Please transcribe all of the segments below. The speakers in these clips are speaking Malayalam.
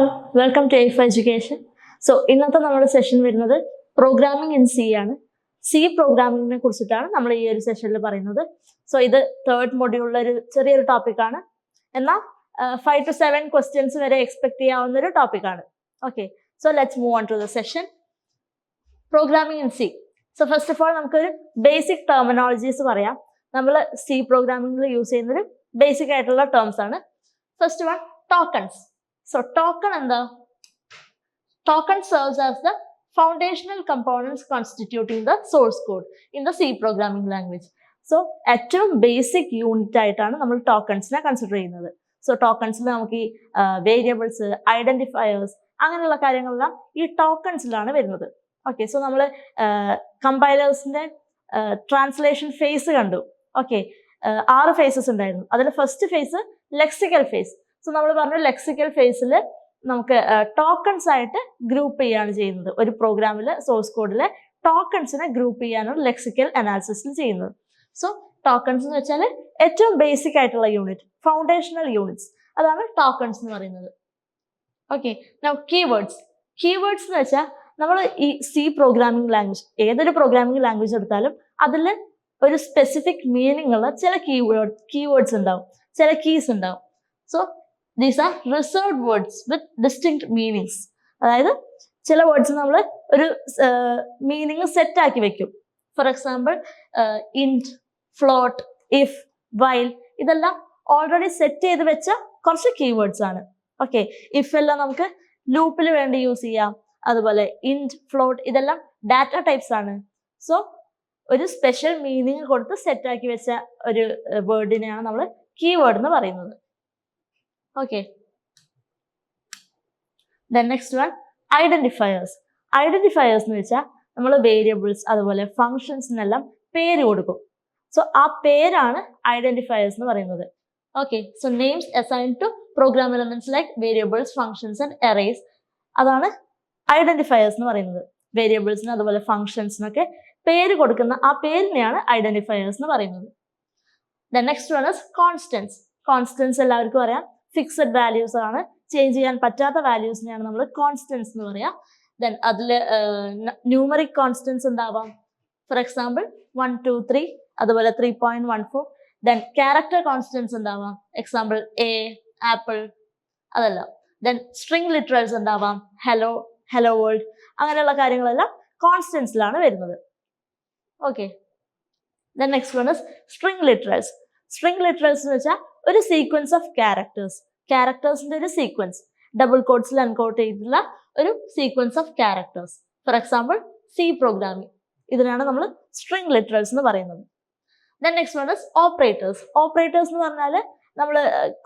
all, welcome to A4 Education. So, ഇന്നത്തെ നമ്മുടെ സെഷൻ വരുന്നത് പ്രോഗ്രാമിംഗ് ഇൻ സി ആണ്. സി പ്രോഗ്രാമിങ്ങിനെ കുറിച്ചിട്ടാണ് നമ്മൾ ഈ ഒരു സെഷനിൽ പറയുന്നത്. സോ ഇത് തേർഡ് മൊഡ്യൂളിലെ ഒരു ചെറിയൊരു ടോപ്പിക്കാണ്. എന്നാൽ 5 to 7 ക്വസ്റ്റ്യൻസ് വരെ എക്സ്പെക്ട് ചെയ്യാവുന്ന ഒരു ടോപ്പിക്കാണ്. Okay, so let's move on to the session. Programming in C. So first of all നമുക്കൊരു ബേസിക് ടെർമിനോളജീസ് പറയാം. നമ്മൾ സി പ്രോഗ്രാമിംഗിൽ യൂസ് ചെയ്യുന്നൊരു ബേസിക് ആയിട്ടുള്ള ടേംസ് ആണ്. First one, tokens. So token and the token serves as the foundational components constituting the source code in the C programming language. So ഏറ്റവും ബേസിക് യൂണിറ്റ് ആയിട്ടാണ് നമ്മൾ ടോക്കൺസിനെ കൺസിഡർ ചെയ്യുന്നത്. സോ ടോക്കൺസിൽ നമുക്ക് ഈ വേരിയബിൾസ്, ഐഡന്റിഫയേഴ്സ് അങ്ങനെയുള്ള കാര്യങ്ങളെല്ലാം ഈ ടോക്കൺസിലാണ് വരുന്നത്. ഓക്കെ, സോ നമ്മൾ കമ്പൈലേഴ്സിന്റെ ട്രാൻസ്ലേഷൻ ഫേസ് കണ്ടു. ഓക്കെ, 6 ഫേസസ് ഉണ്ടായിരുന്നു. അതിൽ first phase lexical phase. So നമ്മൾ പറഞ്ഞു ലെക്സിക്കൽ ഫേസിൽ നമുക്ക് ടോക്കൺസ് ആയിട്ട് ഗ്രൂപ്പ് ചെയ്യാണ് ചെയ്യുന്നത്. ഒരു പ്രോഗ്രാമിൽ സോഴ്സ് കോഡിലെ ടോക്കൺസിനെ ഗ്രൂപ്പ് ചെയ്യാനാണ് ലെക്സിക്കൽ അനാലിസിസിൽ ചെയ്യുന്നത്. സോ ടോക്കൺസ് എന്ന് വെച്ചാൽ ഏറ്റവും ബേസിക് ആയിട്ടുള്ള യൂണിറ്റ്, ഫൗണ്ടേഷണൽ യൂണിറ്റ്സ്, അതാണ് ടോക്കൺസ് എന്ന് പറയുന്നത്. Okay, now keywords. കീവേഡ്സ് എന്ന് വെച്ചാൽ നമ്മൾ ഈ സി പ്രോഗ്രാമിംഗ് ലാംഗ്വേജ്, ഏതൊരു പ്രോഗ്രാമിംഗ് ലാംഗ്വേജ് എടുത്താലും അതിൽ ഒരു സ്പെസിഫിക് മീനിങ് ഉള്ള ചില കീവേഡ്സ് ഉണ്ടാവും, ചില കീസ് ഉണ്ടാവും. So these are reserved words with distinct meanings. അതായത് ചില വേർഡ്സ് നമ്മൾ ഒരു മീനിങ് സെറ്റ് ആക്കി വെക്കും. For example int, float, if, while ഇതെല്ലാം ഓൾറെഡി സെറ്റ് ചെയ്ത് വെച്ച കുറച്ച് കീവേഡ്സ് ആണ്. ഓക്കെ, ഇഫ് എല്ലാം നമുക്ക് ലൂപ്പിൽ വേണ്ടി യൂസ് ചെയ്യാം. അതുപോലെ ഇൻറ്റ്, ഫ്ലോട്ട് ഇതെല്ലാം ഡാറ്റ ടൈപ്സ് ആണ്. സോ ഒരു സ്പെഷ്യൽ മീനിങ് കൊടുത്ത് സെറ്റ് ആക്കി വെച്ച ഒരു വേർഡിനെയാണ് നമ്മൾ കീവേഡ് എന്ന് പറയുന്നത്. Okay, then next one, identifiers. Identifiers എന്ന് വെച്ചാൽ നമ്മൾ വേരിയബിൾസ് അതുപോലെ ഫങ്ഷൻസിനെല്ലാം പേര് കൊടുക്കും. സോ ആ പേരാണ് ഐഡന്റിഫയേഴ്സ് എന്ന് പറയുന്നത്. Okay, so names assigned to program elements like variables, functions and arrays, അതാണ് ഐഡന്റിഫയേഴ്സ് എന്ന് പറയുന്നത്. വേരിയബിൾസിന് അതുപോലെ ഫങ്ഷൻസിനൊക്കെ പേര് കൊടുക്കുന്ന ആ പേരിനെയാണ് ഐഡന്റിഫയേഴ്സ് എന്ന് പറയുന്നത്. Then next one is constants. Constants എല്ലാവർക്കും അറിയാം, ഫിക്സഡ് വാല്യൂസ് ആണ്, ചേഞ്ച് ചെയ്യാൻ പറ്റാത്ത വാല്യൂസിനെയാണ് നമ്മൾ കോൺസ്റ്റൻസ് എന്ന് പറയാം. ദെൻ അതിൽ ന്യൂമറിക് കോൺസ്റ്റൻസ് ഉണ്ടാവാം. ഫോർ എക്സാമ്പിൾ 1, 2, 3, അതുപോലെ 3.14. ദെൻ ക്യാരക്ടർ കോൺസ്റ്റൻസ് ഉണ്ടാവാം, എക്സാമ്പിൾ എ, ആപ്പിൾ, അതെല്ലാം. ദെൻ സ്ട്രിംഗ് ലിറ്ററൽസ് ഉണ്ടാവാം, ഹലോ, ഹലോ വേൾഡ്, അങ്ങനെയുള്ള കാര്യങ്ങളെല്ലാം കോൺസ്റ്റൻസിലാണ് വരുന്നത്. Okay, then next one is string literals. String literals എന്ന് വെച്ചാൽ ഒരു സീക്വൻസ് ഓഫ് ക്യാരക്ടേഴ്സിന്റെ ഒരു സീക്വൻസ്, ഡബിൾ കോഡ്സിൽ എൻകോഡ് ചെയ്തിട്ടുള്ള ഒരു sequence of characters. For example C programming, ഇതിനാണ് നമ്മൾ സ്ട്രിംഗ് ലിറ്ററൽസ് എന്ന് പറയുന്നത്. Then next one is operators. Operators എന്ന് പറഞ്ഞാൽ നമ്മൾ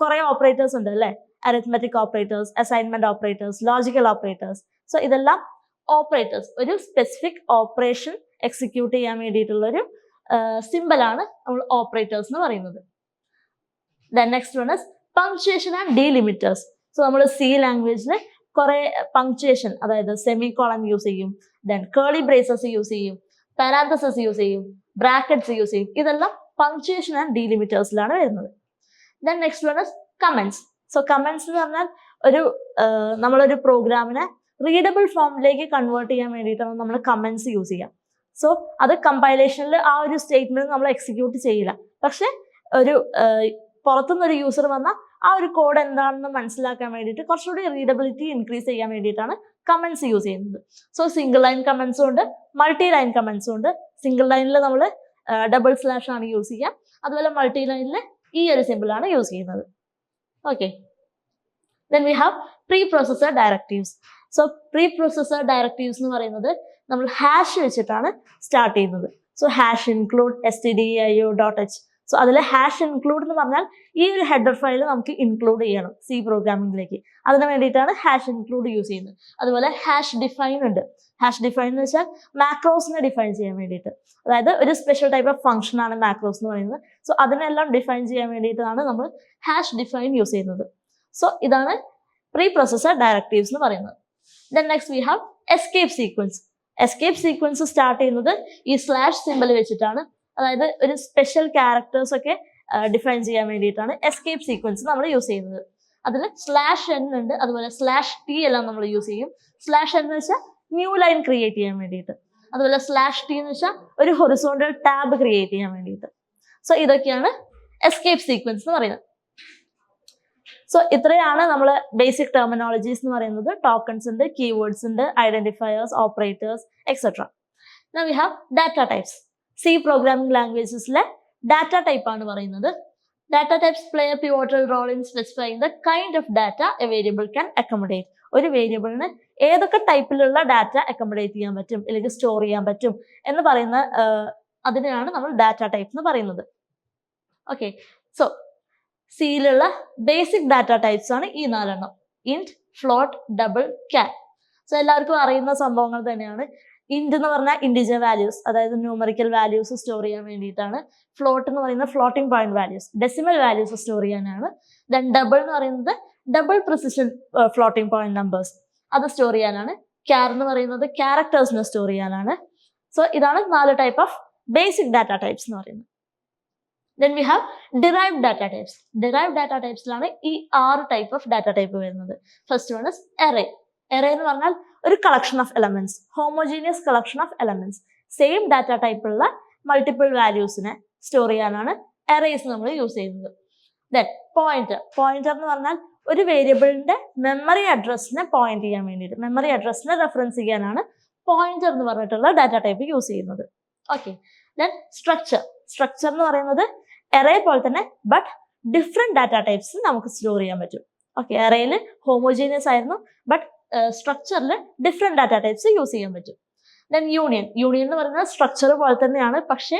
കുറെ ഓപ്പറേറ്റേഴ്സ് ഉണ്ട് അല്ലേ, arithmetic operators, assignment operators, logical operators. So ഇതെല്ലാം ഓപ്പറേറ്റേഴ്സ്, ഒരു സ്പെസിഫിക് ഓപ്പറേഷൻ എക്സിക്യൂട്ട് ചെയ്യാൻ വേണ്ടിയിട്ടുള്ള ഒരു സിമ്പലാണ് നമ്മൾ ഓപ്പറേറ്റേഴ്സ് എന്ന് പറയുന്നത്. Then next one is punctuation and delimiters. So നമ്മൾ സി ലാംഗ്വേജിൽ കുറെ പങ്ക്ച്വേഷൻ, അതായത് സെമി കോളൻ യൂസ് ചെയ്യും, ദെൻ കേർലി ബ്രേസസ് യൂസ് ചെയ്യും, പാരാന്തസിസ് യൂസ് ചെയ്യും, ബ്രാക്കറ്റ്സ് യൂസ് ചെയ്യും. ഇതെല്ലാം പങ്ക്ച്വേഷൻ ആൻഡ് ഡീലിമിറ്റേഴ്സിലാണ് വരുന്നത്. Then next one is comments. So comments എന്ന് പറഞ്ഞാൽ നമ്മളൊരു പ്രോഗ്രാമിനെ റീഡബിൾ ഫോമിലേക്ക് കൺവേർട്ട് ചെയ്യാൻ വേണ്ടിയിട്ടാണ് നമ്മൾ കമന്റ്സ് യൂസ് ചെയ്യുക. സോ അത് കമ്പൈലേഷനിൽ ആ ഒരു സ്റ്റേറ്റ്മെന്റ് നമ്മൾ എക്സിക്യൂട്ട് ചെയ്യില്ല, പക്ഷെ ഒരു പുറത്തുനിന്നൊരു യൂസർ വന്നാൽ ആ ഒരു കോഡ് എന്താണെന്ന് മനസ്സിലാക്കാൻ വേണ്ടിയിട്ട് കുറച്ചുകൂടി റീഡബിലിറ്റി ഇൻക്രീസ് ചെയ്യാൻ വേണ്ടിയിട്ടാണ് കമന്റ്സ് യൂസ് ചെയ്യുന്നത്. സോ സിംഗിൾ ലൈൻ കമന്റ്സും ഉണ്ട്, മൾട്ടി ലൈൻ കമന്റ്സും ഉണ്ട്. സിംഗിൾ ലൈനിൽ നമ്മൾ ഡബിൾ സ്ലാഷ് ആണ് യൂസ് ചെയ്യുക, അതുപോലെ മൾട്ടി ലൈനിൽ ഈ ഒരു സിമ്പിളാണ് യൂസ് ചെയ്യുന്നത്. Okay, then we have pre processor directives. So pre processor directives എന്ന് പറയുന്നത് നമ്മൾ ഹാഷ് വെച്ചിട്ടാണ് സ്റ്റാർട്ട് ചെയ്യുന്നത്. So hash include stdio.h. So അതിൽ ഹാഷ് ഇൻക്ലൂഡ് എന്ന് പറഞ്ഞാൽ ഈ ഒരു ഹെഡർ ഫയൽ നമുക്ക് ഇൻക്ലൂഡ് ചെയ്യണം സി പ്രോഗ്രാമിംഗിലേക്ക്. അതിന് വേണ്ടിയിട്ടാണ് ഹാഷ് ഇൻക്ലൂഡ് യൂസ് ചെയ്യുന്നത്. അതുപോലെ ഹാഷ് ഡിഫൈൻ ഉണ്ട്. ഹാഷ് ഡിഫൈൻ എന്ന് വെച്ചാൽ മാക്രോസിനെ ഡിഫൈൻ ചെയ്യാൻ വേണ്ടിയിട്ട്, അതായത് ഒരു സ്പെഷ്യൽ ടൈപ്പ് ഓഫ് ഫംഗ്ഷൻ ആണ് മാക്രോസ് എന്ന് പറയുന്നത്. സോ അതിനെല്ലാം ഡിഫൈൻ ചെയ്യാൻ വേണ്ടിയിട്ടാണ് നമ്മൾ ഹാഷ് ഡിഫൈൻ യൂസ് ചെയ്യുന്നത്. സോ ഇതാണ് പ്രീ പ്രോസസർ ഡയറക്റ്റീവ്സ് എന്ന് പറയുന്നത്. Then next we have escape sequence. Escape sequence start ചെയ്യുന്നത് ഈ സ്ലാഷ് സിമ്പൽ വെച്ചിട്ടാണ്. അതായത് ഒരു സ്പെഷ്യൽ ക്യാരക്ടേഴ്സ് ഒക്കെ ഡിഫൈൻ ചെയ്യാൻ വേണ്ടിയിട്ടാണ് എസ്കേപ്പ് സീക്വൻസ് നമ്മൾ യൂസ് ചെയ്യുന്നത്. അതിൽ /n ഉണ്ട്, അതുപോലെ /t എല്ലാം നമ്മൾ യൂസ് ചെയ്യും. /n എന്ന് വെച്ചാൽ ന്യൂ ലൈൻ ക്രിയേറ്റ് ചെയ്യാൻ വേണ്ടിയിട്ട്, അതുപോലെ /t എന്ന് വെച്ചാൽ ഒരു ഹൊറിസോണ്ടൽ ടാബ് ക്രിയേറ്റ് ചെയ്യാൻ വേണ്ടിയിട്ട്. സോ ഇതൊക്കെയാണ് എസ്കേപ്പ് സീക്വൻസ് എന്ന് പറയുന്നത്. സോ ഇത്രയാണ് നമ്മൾ ബേസിക് ടെർമിനോളജീസ് എന്ന് പറയുന്നത്. ടോക്കൺസ് ഉണ്ട്, കീവേഡ്സ് ഉണ്ട്, identifiers, operators etcetera. Now we have data types. C programming ലാംഗ്വേജസിലെ ഡാറ്റ ടൈപ്പ് ആണ് പറയുന്നത്. Data types play a pivotal role in specifying the kind of data a variable can accommodate. ഒരു വേരിയബിളിന് ഏതൊക്കെ ടൈപ്പിലുള്ള ഡാറ്റ അക്കോമഡേറ്റ് ചെയ്യാൻ പറ്റും അല്ലെങ്കിൽ സ്റ്റോർ ചെയ്യാൻ പറ്റും എന്ന് പറയുന്ന അതിനെയാണ് നമ്മൾ ഡാറ്റ ടൈപ്പ് എന്ന് പറയുന്നത്. ഓക്കെ, സോ സിയിലുള്ള ബേസിക് ഡാറ്റ ടൈപ്സ് ആണ് ഈ 4 int, float, double, char. So എല്ലാവർക്കും അറിയുന്ന സംഭവങ്ങൾ തന്നെയാണ്. ഇന്റ് എന്ന് പറഞ്ഞാൽ ഇൻഡിജർ വാല്യൂസ്, അതായത് ന്യൂമറിക്കൽ വാല്യൂസ് സ്റ്റോർ ചെയ്യാൻ വേണ്ടിയിട്ടാണ്. ഫ്ലോട്ട് എന്ന് പറയുന്നത് floating point values, decimal values store ചെയ്യാനാണ്. ദെൻ ഡബിൾ എന്ന് പറയുന്നത് double precision floating point numbers, അത് സ്റ്റോർ ചെയ്യാനാണ്. ക്യാർ എന്ന് പറയുന്നത് ക്യാരക്ടേഴ്സിനെ സ്റ്റോർ ചെയ്യാനാണ്. സോ ഇതാണ് 4 type of basic data types എന്ന് പറയുന്നത്. Then we have derived data types. Derived data typesലാണ് ഈ 6 ടൈപ്പ് ഓഫ് ഡാറ്റ ടൈപ്പ് വരുന്നത്. First one is array. Array എന്ന് പറഞ്ഞാൽ ഒരു collection of elements, homogeneous collection of elements. Same data ടൈപ്പുള്ള മൾട്ടിപ്പിൾ വാല്യൂസിനെ സ്റ്റോർ ചെയ്യാനാണ് arrays നമ്മൾ യൂസ് ചെയ്യുന്നത്. Then pointer. പോയിന്റർ എന്ന് പറഞ്ഞാൽ ഒരു വേരിയബിളിന്റെ മെമ്മറി അഡ്രസ്സിനെ പോയിന്റ് ചെയ്യാൻ വേണ്ടിയിട്ട്, മെമ്മറി അഡ്രസ്സിനെ റെഫറൻസ് ചെയ്യാനാണ് പോയിന്റർ എന്ന് പറഞ്ഞിട്ടുള്ള ഡാറ്റ ടൈപ്പ് യൂസ് ചെയ്യുന്നത്. Okay, then structure. സ്ട്രക്ചർ എന്ന് പറയുന്നത് array പോലെ തന്നെ ബട്ട് ഡിഫറെന്റ് ഡാറ്റ ടൈപ്സ് നമുക്ക് സ്റ്റോർ ചെയ്യാൻ പറ്റും. ഓക്കെ, arrayയിൽ ഹോമോജീനിയസ് ആയിരുന്നു, ബട്ട് സ്ട്രക്ചറിൽ ഡിഫറെന്റ് ഡാറ്റ ടൈപ്സ് യൂസ് ചെയ്യാൻ പറ്റും. Then union. യൂണിയൻ എന്ന് പറയുന്നത് സ്ട്രക്ചർ പോലെ തന്നെയാണ്, പക്ഷേ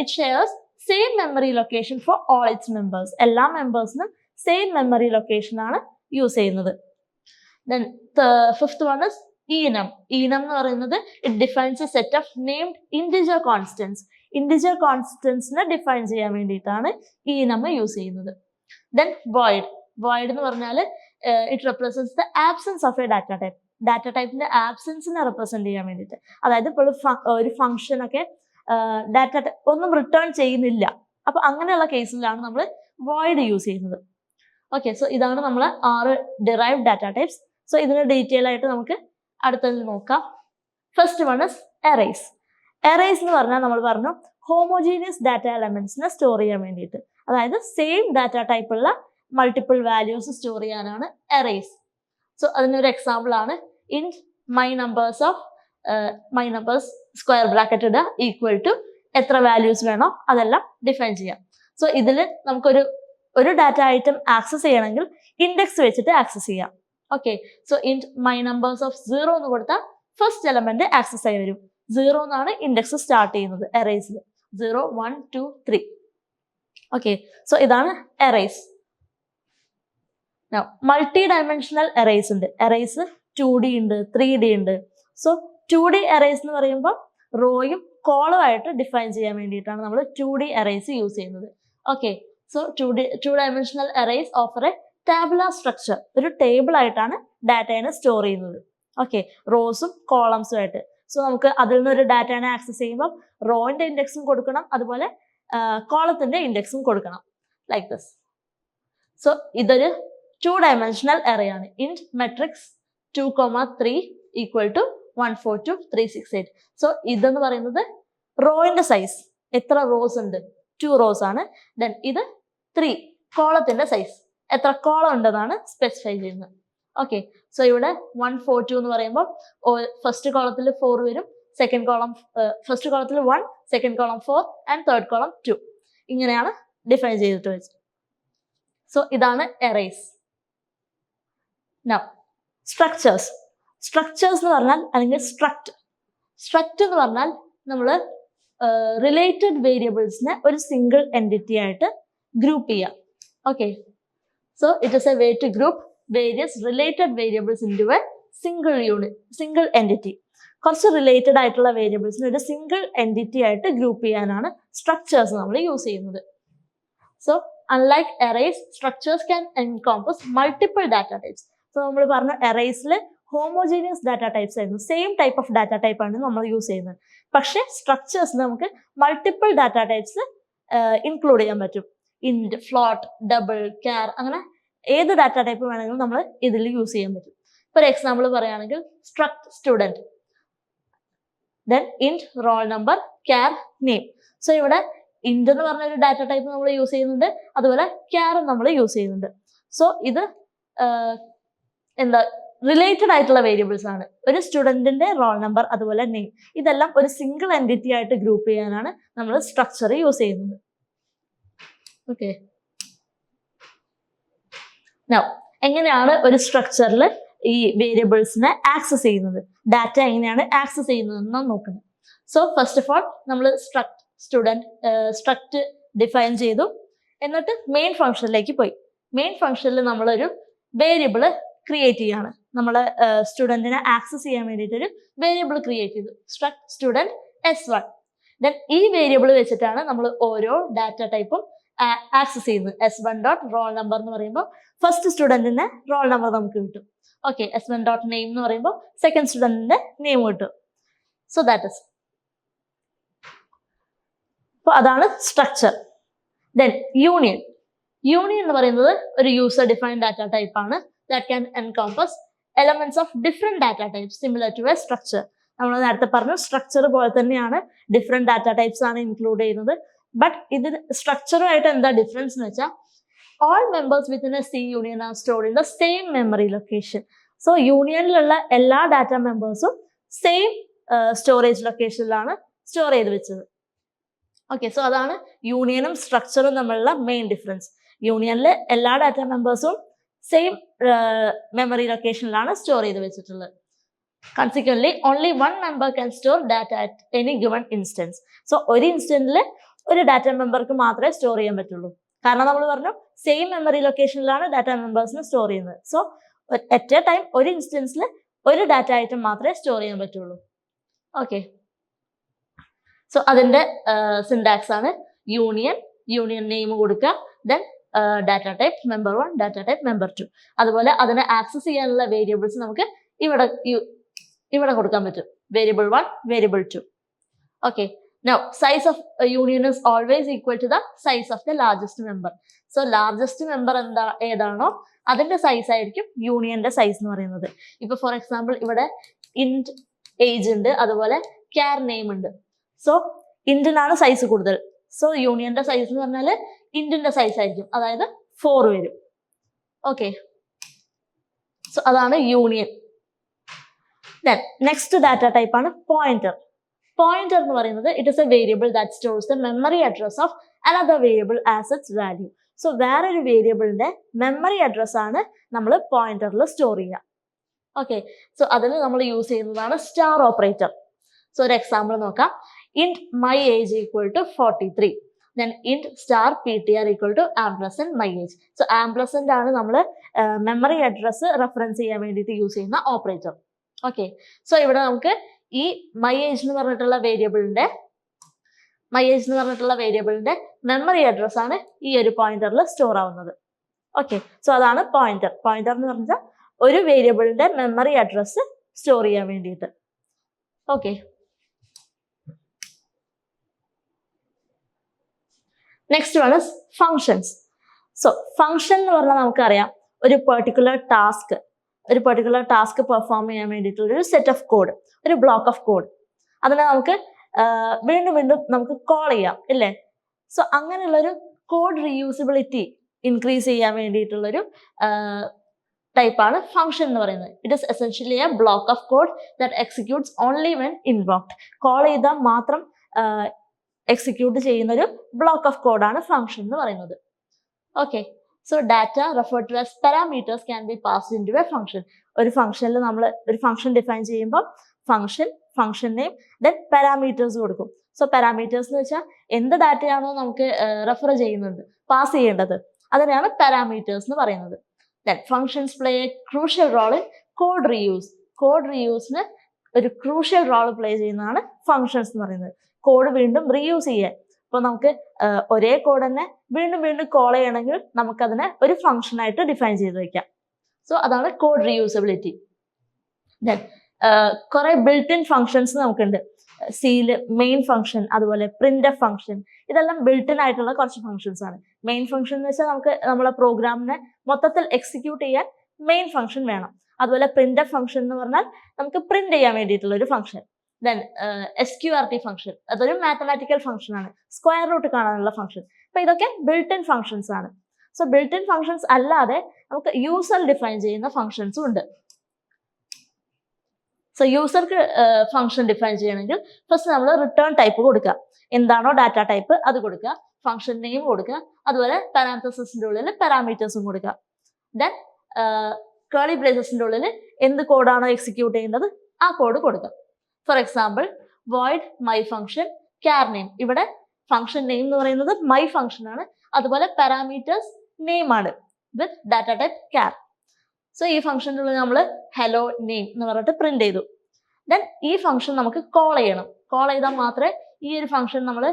it shares same memory location for all its members. എല്ലാ മെമ്പേഴ്സിനും സെയിം മെമ്മറി ലൊക്കേഷൻ ആണ് യൂസ് ചെയ്യുന്നത്. Then fifth one is enum. Enum എന്ന് പറയുന്നത് it defines a set of named integer constants. Integer കോൺസ്റ്റൻസിനെ ഡിഫൈൻ ചെയ്യാൻ വേണ്ടിയിട്ടാണ് enum യൂസ് ചെയ്യുന്നത്. ദെൻ void. void എന്ന് പറഞ്ഞാൽ it represents the absence of a data type. Data ടൈപ്പിന്റെ ആബ്സെൻസിനെ റെപ്രസെന്റ് ചെയ്യാൻ വേണ്ടിയിട്ട്, അതായത് ഇപ്പോൾ ഒരു ഫംഗ്ഷൻ ഒക്കെ ഡാറ്റ ഒന്നും റിട്ടേൺ ചെയ്യുന്നില്ല, അപ്പൊ അങ്ങനെയുള്ള കേസിലാണ് നമ്മൾ void യൂസ് ചെയ്യുന്നത്. ഓക്കെ, സോ ഇതാണ് നമ്മൾ 6 ഡിറൈവ്ഡ് ഡാറ്റ ടൈപ്സ്. സോ ഇതിന് ഡീറ്റെയിൽ ആയിട്ട് നമുക്ക് അടുത്തതിൽ നോക്കാം. First one is arrays. arrays എന്ന് പറഞ്ഞാൽ നമ്മൾ പറഞ്ഞു ഹോമോജീനിയസ് ഡാറ്റ എലമെന്റ്സിനെ സ്റ്റോർ ചെയ്യാൻ വേണ്ടിയിട്ട്, അതായത് സെയിം ഡാറ്റ ടൈപ്പുള്ള മൾട്ടിപ്പിൾ വാല്യൂസ് സ്റ്റോർ ചെയ്യാനാണ് arrays. സോ അതിനൊരു എക്സാമ്പിൾ ആണ് int my numbers square bracket ഇടുക ഈക്വൽ ടു എത്ര വാല്യൂസ് വേണോ അതെല്ലാം ഡിഫൈൻ ചെയ്യാം. സോ ഇതിൽ നമുക്കൊരു ഡാറ്റ ഐറ്റം ആക്സസ് ചെയ്യണമെങ്കിൽ ഇൻഡെക്സ് വെച്ചിട്ട് ആക്സസ് ചെയ്യാം. Okay, so int my numbers of 0 എന്ന് കൊടുത്താൽ ഫസ്റ്റ് എലമെന്റ് ആക്സസ് ആയി വരും. 0 എന്നാണ് ഇൻഡെക്സ് സ്റ്റാർട്ട് ചെയ്യുന്നത് arraysൽ. 0, 1, 2, 3. ഓക്കെ, സോ ഇതാണ് arrays. മൾട്ടി ഡയമെൻഷണൽ arrays ഉണ്ട്. arrays 2D ഉണ്ട്, 3D ഉണ്ട്. സോ 2D arrays എന്ന് പറയുമ്പോൾ റോയും കോളും ആയിട്ട് ഡിഫൈൻ ചെയ്യാൻ വേണ്ടിയിട്ടാണ് നമ്മൾ 2D arrays യൂസ് ചെയ്യുന്നത്. Okay, so 2 dimensional arrays offer A tabular structure. ഒരു ടേബിൾ ആയിട്ടാണ് ഡാറ്റയെ സ്റ്റോർ ചെയ്യുന്നത്. ഓക്കെ, റോസും കോളംസും ആയിട്ട്. സോ നമുക്ക് അതിൽ നിന്നൊരു ഡാറ്റയെ ആക്സസ് ചെയ്യുമ്പോൾ റോയിന്റെ ഇൻഡെക്സും കൊടുക്കണം, അതുപോലെ കോളത്തിന്റെ ഇൻഡെക്സും കൊടുക്കണം, ലൈക്ക് ദിസ്. സോ ഇതൊരു 2 dimensional array ആണ്. Int matrix 2,3 equal to 142,368. So ഇതെന്ന് പറയുന്നത് റോയിന്റെ സൈസ്, എത്ര റോസ് ഉണ്ട്, 2 റോസ് ആണ്. ദെൻ ഇത് 3 കോളത്തിന്റെ സൈസ്, എത്ര കോളം ഉണ്ടെന്നാണ് സ്പെസിഫൈ ചെയ്യുന്നത്. ഓക്കെ, സോ ഇവിടെ 142 എന്ന് പറയുമ്പോൾ ഫസ്റ്റ് കോളത്തിൽ 4 വരും, സെക്കൻഡ് കോളം ഫസ്റ്റ് കോളത്തിൽ 1, second column 4 and third column 2. ഇങ്ങനെയാണ് ഡിഫൈൻ ചെയ്തിട്ട് വെച്ചത്. സോ ഇതാണ് arrays. Now structures. സ്ട്രക്ചേഴ്സ് എന്ന് പറഞ്ഞാൽ അല്ലെങ്കിൽ സ്ട്രക്ട് എന്ന് പറഞ്ഞാൽ നമ്മൾ റിലേറ്റഡ് വേരിയബിൾസിനെ ഒരു സിംഗിൾ എൻറ്റിറ്റി ആയിട്ട് ഗ്രൂപ്പ് ചെയ്യാം. Okay, so it is a way to group various related variables in to a single entity. കുറച്ച് റിലേറ്റഡ് ആയിട്ടുള്ള വേരിയബിൾസിന് ഒരു സിംഗിൾ എൻറ്റിറ്റി ആയിട്ട് ഗ്രൂപ്പ് ചെയ്യാനാണ് സ്ട്രക്ചേഴ്സ് നമ്മൾ യൂസ് ചെയ്യുന്നത്. So unlike arrays, structures can encompass multiple data types. So നമ്മൾ പറഞ്ഞ arraysൽ ഹോമോജീനിയസ് ഡാറ്റ ടൈപ്സ് ആയിരുന്നു, same type of data type ആണ് നമ്മൾ യൂസ് ചെയ്യുന്നത്. പക്ഷേ സ്ട്രക്ചേഴ്സ് നമുക്ക് മൾട്ടിപ്പിൾ ഡാറ്റ ടൈപ്സ് ഇൻക്ലൂഡ് ചെയ്യാൻ പറ്റും. ഇന്റ്, ഫ്ലോട്ട്, ഡബിൾ, ക്യാർ, അങ്ങനെ ഏത് ഡാറ്റ ടൈപ്പ് വേണമെങ്കിലും നമ്മൾ ഇതിൽ യൂസ് ചെയ്യാൻ പറ്റും. ഫോർ എക്സാമ്പിൾ പറയുകയാണെങ്കിൽ struct student, then int roll number, char name. So ഇവിടെ int എന്ന് പറഞ്ഞ ഒരു ഡാറ്റ ടൈപ്പ് നമ്മൾ യൂസ് ചെയ്യുന്നുണ്ട്, അതുപോലെ char നമ്മൾ യൂസ് ചെയ്യുന്നുണ്ട്. സോ ഇത് എന്താ റിലേറ്റഡ് ആയിട്ടുള്ള വേരിയബിൾസ് ആണ്. ഒരു സ്റ്റുഡന്റിന്റെ റോൾ നമ്പർ അതുപോലെ നെയിം ഇതെല്ലാം ഒരു സിംഗിൾ എൻറ്റിറ്റി ആയിട്ട് ഗ്രൂപ്പ് ചെയ്യാനാണ് നമ്മൾ സ്ട്രക്ചർ യൂസ് ചെയ്യുന്നത്. ഓക്കെ, നൗ എങ്ങനെയാണ് ഒരു സ്ട്രക്ചറിൽ ഈ വേരിയബിൾസിനെ ആക്സസ് ചെയ്യുന്നത്, ഡാറ്റ എങ്ങനെയാണ് ആക്സസ് ചെയ്യുന്നതെന്ന് നോക്കുന്നത്. സോ ഫസ്റ്റ് ഓഫ് ഓൾ നമ്മൾ സ്ട്രക്ട് ഡിഫൈൻ ചെയ്തു, എന്നിട്ട് മെയിൻ ഫംഗ്ഷനിലേക്ക് പോയി. മെയിൻ ഫംഗ്ഷനിൽ നമ്മളൊരു വേരിയബിൾ ക്രിയേറ്റ് ചെയ്യാണ്. നമ്മളെ സ്റ്റുഡൻറ്റിനെ ആക്സസ് ചെയ്യാൻ വേണ്ടിയിട്ടൊരു വേരിയബിൾ ക്രിയേറ്റ് ചെയ്തു, struct student s1. ദെൻ ഈ വേരിയബിൾ വെച്ചിട്ടാണ് നമ്മൾ ഓരോ ഡാറ്റ ടൈപ്പും ആക്സസ് ചെയ്യുന്നത്. s1 ഡോട്ട് റോൾ നമ്പർ എന്ന് പറയുമ്പോൾ ഫസ്റ്റ് സ്റ്റുഡൻറ്റിന്റെ റോൾ നമ്പർ നമുക്ക് കിട്ടും. ഓക്കെ, s1 ഡോട്ട് നെയിം എന്ന് പറയുമ്പോൾ സെക്കൻഡ് സ്റ്റുഡൻറ്റിന്റെ നെയിം കിട്ടും. സോ ദാറ്റ് ഇസ്, അപ്പോൾ അതാണ് സ്ട്രക്ചർ. ദെൻ യൂണിയൻ എന്ന് പറയുന്നത് ഒരു യൂസർ ഡിഫൈൻഡ് ഡാറ്റ ടൈപ്പ് ആണ്. that can encompass elements of different data types similar to a structure. നമ്മൾ നേരത്തെ പറഞ്ഞു സ്ട്രക്ചർ പോലെ തന്നെയാണ് ഡിഫറെന്റ് ഡാറ്റ ടൈപ്സ് ആണ് ഇൻക്ലൂഡ് ചെയ്യുന്നത്. ബട്ട് ഇത് സ്ട്രക്ചറുമായിട്ട് എന്താ ഡിഫറൻസ് എന്ന് വെച്ചാൽ all members within a C union are stored in the same memory location. So യൂണിയനിലുള്ള എല്ലാ ഡാറ്റ മെമ്പേഴ്സും സെയിം സ്റ്റോറേജ് ലൊക്കേഷനിലാണ് സ്റ്റോർ ചെയ്ത് വെച്ചത്. ഓക്കെ, സോ അതാണ് യൂണിയനും സ്ട്രക്ചറും തമ്മിലുള്ള മെയിൻ ഡിഫറൻസ്. യൂണിയനിൽ എല്ലാ ഡാറ്റ മെമ്പേഴ്സും സെയിം മെമ്മറി ലൊക്കേഷനിലാണ് സ്റ്റോർ ചെയ്ത് വെച്ചിട്ടുള്ളത്. Consequently only one member can store data at any given instance. So ഒരു ഇൻസ്റ്റൻറ്റിൽ ഒരു ഡാറ്റ മെമ്പർക്ക് മാത്രമേ സ്റ്റോർ ചെയ്യാൻ പറ്റുള്ളൂ. കാരണം നമ്മൾ പറഞ്ഞു സെയിം മെമ്മറി ലൊക്കേഷനിലാണ് ഡാറ്റ മെമ്പേഴ്സിന് സ്റ്റോർ ചെയ്യുന്നത്. സോ അറ്റ് എ ടൈം ഒരു ഇൻസ്റ്റൻസിൽ ഒരു ഡാറ്റ ഐറ്റം മാത്രമേ സ്റ്റോർ ചെയ്യാൻ പറ്റുള്ളൂ. ഓക്കെ, സോ അതിൻ്റെ സിൻടാക്സ് ആണ് യൂണിയൻ നെയിം കൊടുക്കുക, then data type member 1, data type member 2. അതുപോലെ അതിനെ ആക്സസ് ചെയ്യാനുള്ള വേരിയബിൾസ് നമുക്ക് ഇവിടെ കൊടുക്കാൻ പറ്റും, variable 1, variable 2. Okay, now size of union is always equal to the size of the largest member. So largest member ഏതാണോ അതിന്റെ സൈസ് ആയിരിക്കും യൂണിയന്റെ സൈസ് എന്ന് പറയുന്നത്. ഇപ്പൊ ഫോർ എക്സാമ്പിൾ ഇവിടെ ഇന്റ് ഏജ് ഉണ്ട്, അതുപോലെ char നെയിം ഉണ്ട്. സോ ഇന്റിനാണ് സൈസ് കൂടുതൽ. സോ യൂണിയന്റെ സൈസ് എന്ന് പറഞ്ഞാൽ ഇന്റിന്റെ സൈസ് ആയിരിക്കും, അതായത് 4 വരും. ഓക്കെ, സോ അതാണ് union. Then next data type ആണ് പോയിന്റർ. പോയിന്റർ എന്ന് പറയുന്നത് it is A variable that stores the memory address of another variable as it's value. So വേറൊരു വേരിയബിളിന്റെ മെമ്മറി അഡ്രസ് ആണ് നമ്മൾ പോയിന്ററിൽ സ്റ്റോർ ചെയ്യുക. ഓക്കെ, സോ അതിന് നമ്മൾ യൂസ് ചെയ്യുന്നതാണ് സ്റ്റാർ ഓപ്പറേറ്റർ. സോ ഒരു എക്സാമ്പിൾ നോക്കാം. int my age equal to 43. then int star ptr equal to ampersand my age. So ampersand ആണ് നമ്മൾ മെമ്മറി അഡ്രസ് റെഫറൻസ് ചെയ്യാൻ വേണ്ടിയിട്ട് യൂസ് ചെയ്യുന്ന ഓപ്പറേറ്റർ. ഓക്കെ, സോ ഇവിടെ നമുക്ക് ഈ മൈ ഏജ് എന്ന് പറഞ്ഞിട്ടുള്ള വേരിയബിളിന്റെ മെമ്മറി അഡ്രസ് ആണ് ഈ ഒരു പോയിന്ററിൽ സ്റ്റോർ ആവുന്നത്. ഓക്കെ, സോ അതാണ് പോയിന്റർ എന്ന് പറഞ്ഞാൽ ഒരു വേരിയബിളിന്റെ മെമ്മറി അഡ്രസ് സ്റ്റോർ ചെയ്യാൻ വേണ്ടിയിട്ട്. Okay, next one is functions. So function എന്ന് പറഞ്ഞാൽ നമുക്കറിയാം ഒരു പെർട്ടിക്കുലർ ടാസ്ക് പെർഫോം ചെയ്യാൻ വേണ്ടിയിട്ടുള്ള ഒരു സെറ്റ് ഓഫ് കോഡ്, ഒരു ബ്ലോക്ക് ഓഫ് കോഡ്. അതിനെ നമുക്ക് വീണ്ടും നമുക്ക് കോൾ ചെയ്യാം ഇല്ലേ. സോ അങ്ങനെയുള്ളൊരു കോഡ് റീയൂസിബിലിറ്റി ഇൻക്രീസ് ചെയ്യാൻ വേണ്ടിയിട്ടുള്ളൊരു ടൈപ്പാണ് ഫങ്ഷൻ എന്ന് പറയുന്നത്. It is essentially A block of code that executes only when invoked. Call ചെയ്താൽ മാത്രം എക്സിക്യൂട്ട് ചെയ്യുന്ന ഒരു ബ്ലോക്ക് ഓഫ് കോഡാണ് ഫങ്ഷൻ എന്ന് പറയുന്നത്. Okay, so data refer to as parameters can be passed in to a function. ഒരു ഫംഗ്ഷനിൽ നമ്മൾ ഒരു ഫംഗ്ഷൻ ഡിഫൈൻ ചെയ്യുമ്പോൾ ഫംഗ്ഷൻ നെയിം, ദെൻ പാരാമീറ്റേഴ്സ് കൊടുക്കും. സോ പാരാമീറ്റേഴ്സ് എന്ന് വെച്ചാൽ എന്ത് ഡാറ്റയാണോ നമുക്ക് റെഫർ ചെയ്യുന്നത്, പാസ് ചെയ്യേണ്ടത്, അതിനെയാണ് പാരാമീറ്റേഴ്സ് എന്ന് പറയുന്നത്. Then functions play a crucial role in code reuse. Code റീയൂസിന് ഒരു ക്രൂഷ്യൽ റോൾ പ്ലേ ചെയ്യുന്നതാണ് ഫങ്ഷൻസ് എന്ന് പറയുന്നത്. കോഡ് വീണ്ടും റീയൂസ് ചെയ്യാൻ. ഇപ്പോൾ നമുക്ക് ഒരേ കോഡ് തന്നെ വീണ്ടും കോൾ ചെയ്യണമെങ്കിൽ നമുക്കതിനെ ഒരു ഫംഗ്ഷനായിട്ട് ഡിഫൈൻ ചെയ്ത് വെക്കാം. സോ അതാണ് കോഡ് റീയൂസബിലിറ്റി. ദെൻ കുറെ ബിൽറ്റ് ഇൻ ഫങ്ഷൻസ് നമുക്കുണ്ട്. സിയിൽ മെയിൻ ഫംഗ്ഷൻ, അതുപോലെ പ്രിന്റ് എഫ് ഫംഗ്ഷൻ, ഇതെല്ലാം ബിൽറ്റ് ഇൻ ആയിട്ടുള്ള കുറച്ച് ഫംഗ്ഷൻസ് ആണ്. മെയിൻ ഫംഗ്ഷൻ എന്ന് വെച്ചാൽ നമുക്ക് നമ്മളെ പ്രോഗ്രാമിനെ മൊത്തത്തിൽ എക്സിക്യൂട്ട് ചെയ്യാൻ മെയിൻ ഫംഗ്ഷൻ വേണം. അതുപോലെ പ്രിന്റ് എഫ് ഫംഗ്ഷൻ എന്ന് പറഞ്ഞാൽ നമുക്ക് പ്രിന്റ് ചെയ്യാൻ വേണ്ടിയിട്ടുള്ള ഒരു ഫംഗ്ഷൻ. ദെൻ SQRT ഫംഗ്ഷൻ, അതൊരു മാത്തമാറ്റിക്കൽ ഫംഗ്ഷൻ ആണ്, സ്ക്വയർ റൂട്ട് കാണാനുള്ള ഫംഗ്ഷൻ. അപ്പൊ ഇതൊക്കെ ബിൽറ്റ് ഇൻ ഫംഗ്ഷൻസ് ആണ്. സോ ബിൽറ്റ് ഇൻ ഫംഗ്ഷൻസ് അല്ലാതെ നമുക്ക് യൂസർ ഡിഫൈൻ ചെയ്യുന്ന ഫംഗ്ഷൻസും ഉണ്ട്. സോ യൂസർക്ക് ഫംഗ്ഷൻ ഡിഫൈൻ ചെയ്യണമെങ്കിൽ ഫസ്റ്റ് നമ്മൾ റിട്ടേൺ ടൈപ്പ് കൊടുക്കുക. എന്താണോ ഡാറ്റ ടൈപ്പ് അത് കൊടുക്കുക, ഫംഗ്ഷൻ നെയിം കൊടുക്കുക, അതുപോലെ പാരാമീറ്റേഴ്സിന്റെ ഉള്ളിൽ പാരാമീറ്റേഴ്സും കൊടുക്കുക. ദെൻ കേളി ബ്രേസസിന്റെ ഉള്ളിൽ എന്ത് കോഡാണോ എക്സിക്യൂട്ട് ചെയ്യുന്നത് ആ കോഡ് കൊടുക്കുക. For example void my function char name. ഇവിടെ ഫംഗ്ഷൻ നെയിം എന്ന് പറയുന്നത് മൈ ഫംഗ്ഷൻ ആണ്, അതുപോലെ പാരാമീറ്റേഴ്സ് നെയിം ആണ് വിത്ത് ഡാറ്റ ടൈപ്പ് char. സോ ഈ ഫംഗ്ഷൻ്റെ ഉള്ളിൽ നമ്മൾ ഹലോ നെയിം എന്ന് പറഞ്ഞിട്ട് പ്രിന്റ് ചെയ്തു. ദെൻ ഈ ഫംഗ്ഷൻ നമുക്ക് കോൾ ചെയ്യണം. കോൾ ചെയ്താൽ മാത്രമേ ഈ ഒരു ഫംഗ്ഷൻ നമ്മൾ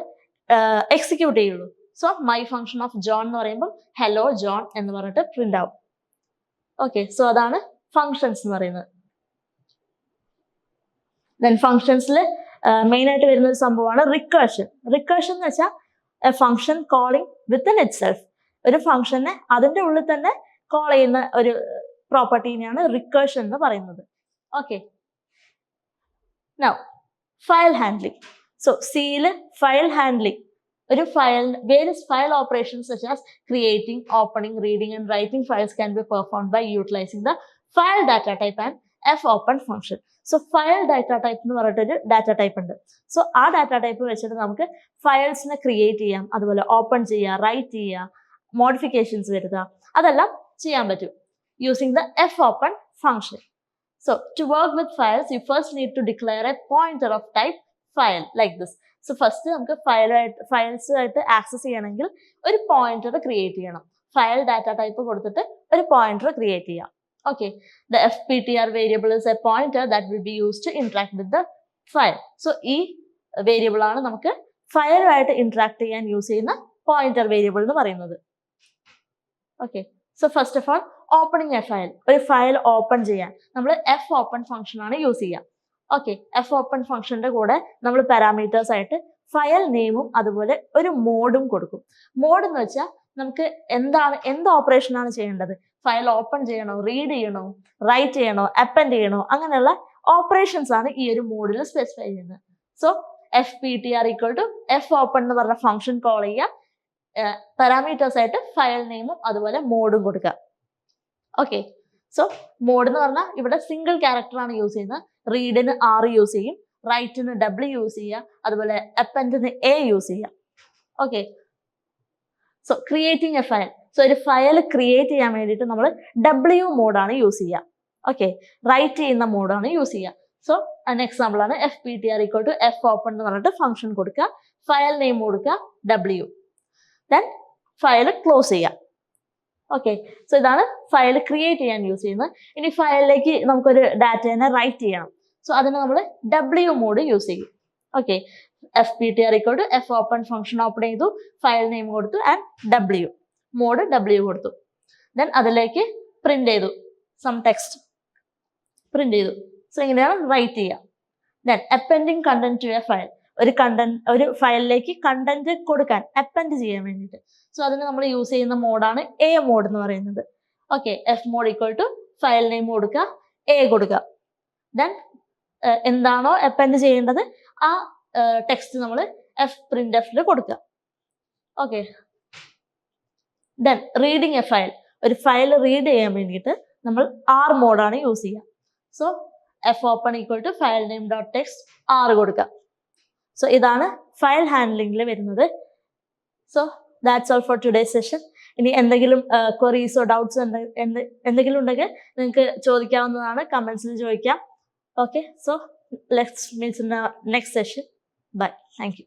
എക്സിക്യൂട്ട് ചെയ്യുള്ളൂ. So my function of John എന്ന് പറയുമ്പോൾ ഹലോ ജോൺ എന്ന് പറഞ്ഞിട്ട് പ്രിന്റ് ആവും. ഓക്കെ, സോ അതാണ് ഫങ്ഷൻസ് എന്ന് പറയുന്നത്. ദെൻ ഫങ്ഷൻസിൽ മെയിൻ ആയിട്ട് വരുന്ന ഒരു സംഭവമാണ് റിക്കേർഷൻ. റിക്കേർഷൻ എന്ന് വെച്ചാൽ A function calling within it self. ഒരു ഫംഗ്ഷനെ അതിൻ്റെ ഉള്ളിൽ തന്നെ കോൾ ചെയ്യുന്ന ഒരു പ്രോപ്പർട്ടീനെയാണ് റിക്കേർഷൻ എന്ന് പറയുന്നത്. Okay, now file handling. So സിയിൽ ഫയൽ ഹാൻഡ്ലിംഗ്, ഒരു file various file operations such as creating, opening, reading and writing files can be performed by utilizing the file data type and fopen function. So file data type എന്ന് പറഞ്ഞിട്ടൊരു ഡാറ്റ ടൈപ്പ് ഉണ്ട്. സോ ആ ഡാറ്റ ടൈപ്പ് വെച്ചിട്ട് നമുക്ക് ഫയൽസിനെ ക്രിയേറ്റ് ചെയ്യാം, അതുപോലെ ഓപ്പൺ ചെയ്യുക, റൈറ്റ് ചെയ്യുക, മോഡിഫിക്കേഷൻസ് വരുത്തുക, അതെല്ലാം ചെയ്യാൻ പറ്റും using the fopen function. So to work with files, you first need to declare a pointer of type file like this. So first നമുക്ക് ഫയൽസ് ആയിട്ട് ആക്സസ് ചെയ്യണമെങ്കിൽ ഒരു പോയിന്റർ ക്രിയേറ്റ് ചെയ്യണം. ഫയൽ ഡാറ്റ ടൈപ്പ് കൊടുത്തിട്ട് ഒരു പോയിന്റർ ക്രിയേറ്റ് ചെയ്യാം. Okay, the fptr variable is a pointer that will be used to interact with the file. So ഈ വേരിയബിൾ ആണ് നമുക്ക് ഫയലുമായിട്ട് ഇന്ററാക്ട് ചെയ്യാൻ യൂസ് ചെയ്യുന്ന പോയിന്റർ വേരിയബിൾ എന്ന് പറയുന്നത്. Okay, so first of all opening A file, ഒരു ഫയൽ ഓപ്പൺ ചെയ്യാൻ നമ്മൾ fopen ഫംഗ്ഷൻ ആണ് യൂസ് ചെയ്യുക. ഓക്കെ, fopen ഫംഗ്ഷന്റെ കൂടെ നമ്മൾ പാരാമീറ്റേഴ്സ് ആയിട്ട് ഫയൽ നെയിമും അതുപോലെ ഒരു മോഡും കൊടുക്കും. മോഡ് എന്ന് വെച്ചാൽ നമുക്ക് എന്ത് ഓപ്പറേഷൻ ആണ് ചെയ്യേണ്ടത്, ഫയൽ ഓപ്പൺ ചെയ്യണോ, റീഡ് ചെയ്യണോ, റൈറ്റ് ചെയ്യണോ, അപ്പൻഡ് ചെയ്യണോ, അങ്ങനെയുള്ള ഓപ്പറേഷൻസ് ആണ് ഈ ഒരു മോഡിൽ സ്പെസിഫൈ ചെയ്യുന്നത്. സോ fptr fopen എന്ന് പറഞ്ഞ ഫംഗ്ഷൻ കോൾ ചെയ്യുക, പാരാമീറ്റേഴ്സ് ആയിട്ട് ഫയൽ നെയിമും അതുപോലെ മോഡും കൊടുക്കുക. ഓക്കെ, സോ മോഡ് എന്ന് പറഞ്ഞാൽ ഇവിടെ സിംഗിൾ ക്യാരക്ടർ ആണ് യൂസ് ചെയ്യുന്നത്. റീഡിന് R യൂസ് ചെയ്യും, റൈറ്റിന് W യൂസ് ചെയ്യുക, അതുപോലെ അപ്പൻഡിന് A യൂസ് ചെയ്യുക. Okay, so creating A file. So ഒരു ഫയൽ ക്രിയേറ്റ് ചെയ്യാൻ വേണ്ടിയിട്ട് നമ്മൾ W മോഡാണ് യൂസ് ചെയ്യുക. ഓക്കെ, റൈറ്റ് ചെയ്യുന്ന മോഡാണ് യൂസ് ചെയ്യുക. സോ അതിന് എക്സാമ്പിൾ ആണ് fptr fopen എന്ന് പറഞ്ഞിട്ട് ഫംഗ്ഷൻ കൊടുക്കുക, ഫയൽ നെയിം കൊടുക്കുക W, ദെൻ ഫയൽ ക്ലോസ് ചെയ്യുക. ഓക്കെ, സോ ഇതാണ് ഫയൽ ക്രിയേറ്റ് ചെയ്യാൻ യൂസ് ചെയ്യുന്നത്. ഇനി ഫയലിലേക്ക് നമുക്കൊരു ഡാറ്റേനെ റൈറ്റ് ചെയ്യണം. സോ അതിന് നമ്മൾ W മോഡ് യൂസ് ചെയ്യും. Okay, fptr fopen function open ചെയ്തു, ഫയൽ നെയിം കൊടുത്തു ആൻഡ് W മോഡ് W കൊടുത്തു. ദെൻ അതിലേക്ക് പ്രിന്റ് ചെയ്തു, സം ടെക്സ്റ്റ് പ്രിന്റ് ചെയ്തു. സോ ഇങ്ങനെയാണ് റൈറ്റ് ചെയ്യുക. Then appending content to a file, ഒരു ഫയലിലേക്ക് കണ്ടന്റ് കൊടുക്കാൻ അപ്പൻഡ് ചെയ്യാൻ വേണ്ടിയിട്ട്. സോ അതിന് നമ്മൾ യൂസ് ചെയ്യുന്ന മോഡാണ് A മോഡ് എന്ന് പറയുന്നത്. Okay, f mode file name കൊടുക്കുക, A കൊടുക്കുക. ദെൻ എന്താണോ അപ്പൻഡ് ചെയ്യേണ്ടത് ആ ടെക്സ്റ്റ് നമ്മൾ printf കൊടുക്കുക. Okay, then reading a file, ഒരു ഫയൽ റീഡ് ചെയ്യാൻ വേണ്ടിയിട്ട് നമ്മൾ R മോഡാണ് യൂസ് ചെയ്യുക. So fopen file name dot text R കൊടുക്കുക. സോ ഇതാണ് ഫയൽ ഹാൻഡ്ലിംഗിൽ വരുന്നത്. So that's all for today session. ഇനി എന്തെങ്കിലും ക്വറീസോ ഡൗട്ട്സോ എന്തെങ്കിലും ഉണ്ടെങ്കിൽ നിങ്ങൾക്ക് ചോദിക്കാവുന്നതാണ്, കമൻസിൽ ചോദിക്കാം. Okay, so let's meet in the next session. Bye, thank U.